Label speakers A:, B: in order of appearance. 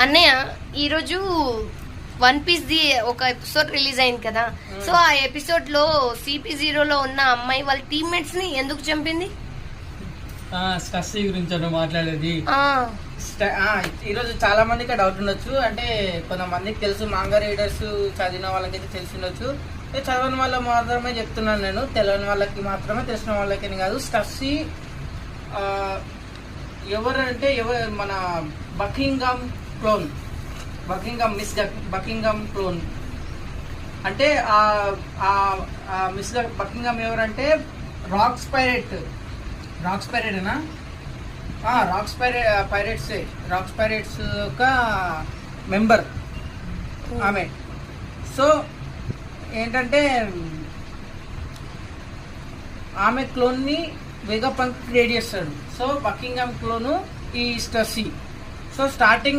A: అన్నయ్య ఈరోజు one piece the ఒక ఎపిసోడ్ రిలీజ్ అయింది కదా. సో ఆ ఎపిసోడ్ లో CP0లో ఉన్న అమ్మాయి వాళ్ళ టీమ్మేట్స్ ని ఎందుకు చంపింది?
B: స్టస్సీ గురించి మాట్లాడేది. ఈరోజు చాలా మందికి డౌట్ ఉండొచ్చు. అంటే కొంతమందికి తెలుసు, మాంగా రీడర్స్ చదివిన వాళ్ళకైతే తెలిసి ఉండొచ్చు. చదవని వాళ్ళ మాత్రమే చెప్తున్నాను నేను, తెలియని వాళ్ళకి మాత్రమే, తెలిసిన వాళ్ళకి కాదు. స్టస్సీ ఎవరంటే మన Buckingham clone, miss Buckingham clone. అంటే మిస్ బకింగ్హామ్ ఎవరంటే రాక్స్ పైరేటేనా? రాక్స్ పైరేట్స్ యొక్క మెంబర్ ఆమె. సో ఏంటంటే ఆమె క్లోన్ని వెగాపంక్ క్రియేట్ చేస్తాడు. సో బకింగ్హామ్ క్లోను ఈ స్టస్సీ. So starting